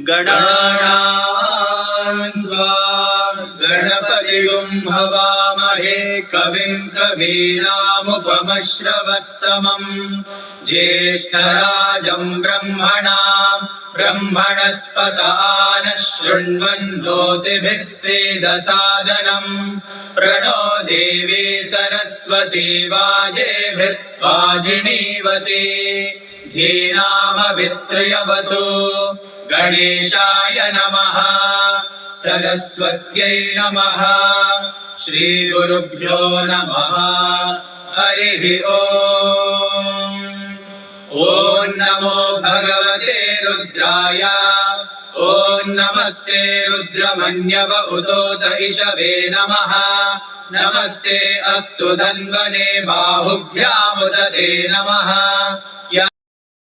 गणानां त्वा गणपतिगुं हवामहे कविं कवीनामुपमश्रवस्तमम् ज्येष्ठराजं ब्रह्मणस्पत नः शृण्वन्नोतिभिः सीदसादनम् प्रणो देवी सरस्वती वाजेभिर्वाजिनीवती धीनामभित्रयवतु गणेशाय नमः सरस्वत्यै नमः श्रीगुरुभ्यो नमः हरिः ओम् ॐ नमो भगवते रुद्राय ॐ नमस्ते रुद्रमन्यव उतोत इषवे नमः नमस्ते अस्तु धन्वने बाहुभ्यामुदते नमः।